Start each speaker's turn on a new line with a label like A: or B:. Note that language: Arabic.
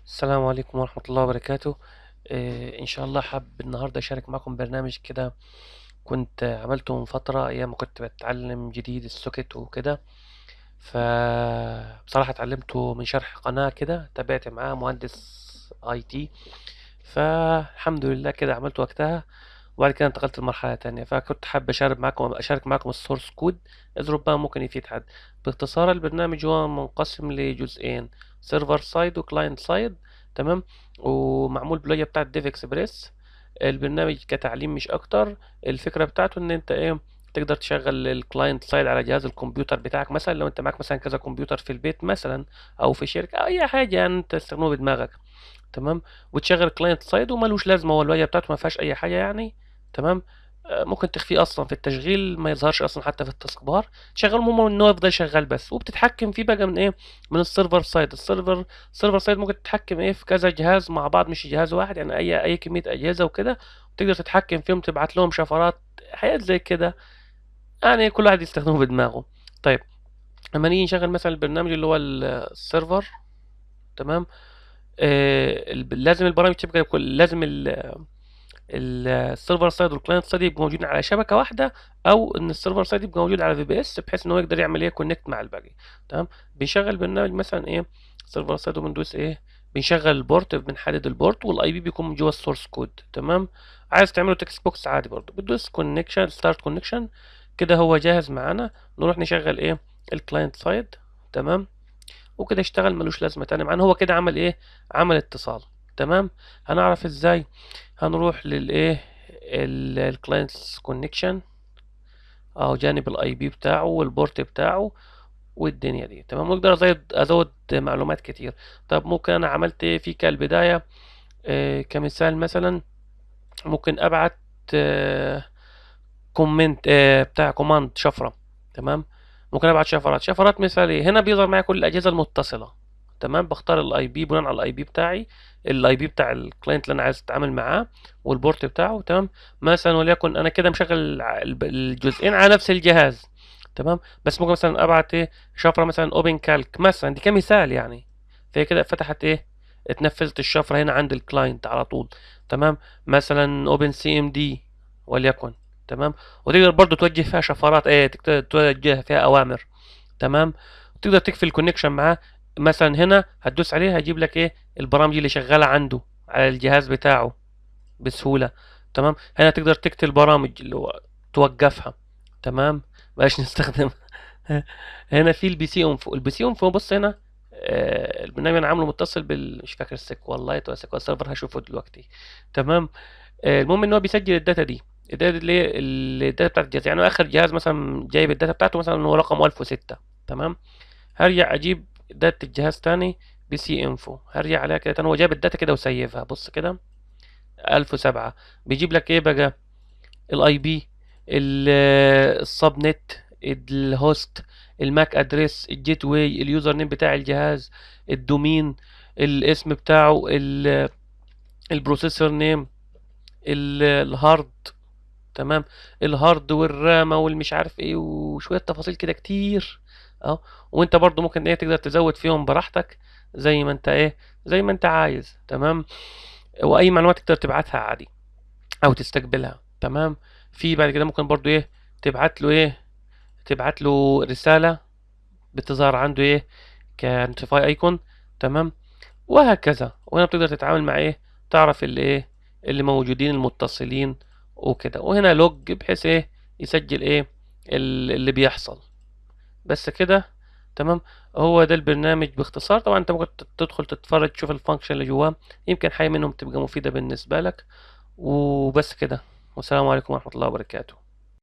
A: السلام عليكم ورحمة الله وبركاته. إن شاء الله حابب النهاردة أشارك معكم برنامج كده. كنت عملته من فترة أيام ما كنت بتعلم جديد السوكت وكده. فبصراحة اتعلمته من شرح قناة كده، تابعت معاه مهندس اي تي. فالحمد لله كده عملت وقتها، وبعد كده انتقلت لمرحلة تانية. فكنت حابب أشارك معكم السورس كود، إذ ربما ممكن يفيد حد. باختصار البرنامج هو منقسم لجزئين: سيرفر سايد وكلاينت سايد. تمام. ومعمول بلغة بتاعة ديف اكسبريس. البرنامج كتعليم مش أكتر. الفكرة بتاعته إن أنت تقدر تشغل الكلاينت سايد على جهاز الكمبيوتر بتاعك، مثلا لو انت معاك مثلا كذا كمبيوتر في البيت مثلا، او في شركة او اي حاجة يعني انت تستخدمه بدماغك. تمام. وتشغل كلاينت سايد وملوش لازمه، هو الواجهه بتاعته ما فيهاش اي حاجه يعني. تمام. ممكن تخفيه اصلا في التشغيل، ما يظهرش اصلا حتى في التاسك بار. تشغله المهم ان هو يفضل شغال بس، وبتتحكم فيه بقى من من السيرفر سايد. السيرفر سايد ممكن تتحكم في كذا جهاز مع بعض، مش جهاز واحد يعني، اي كميه اجهزه وكده. وتقدر تتحكم فيهم، تبعت لهم شفرات، حاجات زي كده يعني. كل واحد يستخدمه بدماغه. طيب، لما نيجي نشغل مثلا البرنامج اللي هو السيرفر. تمام. لازم البرامج تبقى لازم السيرفر سايد والكلاينت سايد يبقوا موجودين على شبكه واحده، او ان السيرفر سايد يبقى موجود على في بي اس، بحيث ان هو يقدر يعمل كونكت مع الباقي. تمام. بنشغل برنامج مثلا سيرفر سايد، وبندوس بنشغل البورت، بنحدد البورت، والاي بي بيكون من جوه السورس كود. تمام. عايز تعمله تكست بوكس عادي برضه، بتدوس كونكشن ستارت كونكشن. كده هو جاهز معانا. نروح نشغل الكلاينت سايد. تمام. وكده اشتغل، ملوش لازمة تاني معانا. هو كده عمل عمل اتصال. تمام. هنعرف ازاي؟ هنروح الكلاينتس كونكشن، او جانب الاي بي بتاعه والبورت بتاعه والدنيا دي. تمام. نقدر ازود معلومات كتير. طب ممكن انا عملت في كالبداية. كمثال مثلا، ممكن ابعت كومنت بتاع كوماند شفرة. تمام. ممكن ابعت شفرات مثالية. هنا بيظهر معايا كل الاجهزة المتصلة. تمام. بختار الاي بي بناء على الاي بي بتاعي، الاي بي بتاع الكلاينت اللي انا عايز اتعامل معاه، والبورت بتاعه. تمام. مثلا وليكن انا كده مشغل الجزئين على نفس الجهاز. تمام. بس ممكن مثلا ابعت شفرة مثلا اوبن كالك مثلا، دي كمثال يعني. فهي كده فتحت اتنفذت الشفرة هنا عند الكلاينت على طول. تمام. مثلا اوبن سي ام دي وليكن. تمام. وتقدر برضو توجه فيها شفرات، تقدر توجه فيها اوامر. تمام. وتقدر تقفل الكونكشن معاه. مثلا هنا هتدوس عليه، هيجيب لك البرامج اللي شغاله عنده على الجهاز بتاعه بسهوله. تمام. هنا تقدر تقتل برامج اللي هو توقفها. تمام. بلاش نستخدم. هنا في البي سي انفو. البي سي انفو بص هنا. البرنامج انا عامله متصل مش فاكر السيكوال لايت ولا سيكوال سيرفر، هشوفه دلوقتي. تمام. المهم ان هو بيسجل الداتا دي. الداتا اللي هي الداتا بتاعت الجهاز يعني. اخر جهاز مثلا جايب الداتا بتاعته مثلا هو رقم 1006. تمام. هرجع اجيب داتا الجهاز تاني، بي سي انفو، هرجع عليها كده تاني. هو جايب الداتا كده وسيفها، بص كده 1007. بيجيب لك بقى؟ الاي بي، السب نت، الهوست، الماك ادريس، الجيت واي، اليوزر نيم بتاع الجهاز، الدومين، الاسم بتاعه، البروسيسور نيم، الهارد. تمام. الهارد والرامة والمش عارف وشوية تفاصيل كده كتير. اه. وانت برضو ممكن تقدر تزود فيهم براحتك، زي ما انت زي ما انت عايز. تمام. واي معلومات تقدر تبعتها عادي او تستقبلها. تمام. في بعد كده ممكن برضو تبعت له تبعت له رسالة بتظهر عنده كنوتيفاي ايكون. تمام. وهكذا. وهنا بتقدر تتعامل مع تعرف اللي اللي موجودين المتصلين وكده. وهنا لوج بحيث يسجل اللي بيحصل. بس كده. تمام. هو ده البرنامج باختصار. طبعا انت ممكن تدخل تتفرج تشوف الفانكشن اللي جواه، يمكن حاجة منهم تبقى مفيدة بالنسبة لك. وبس كده. والسلام عليكم ورحمة الله وبركاته.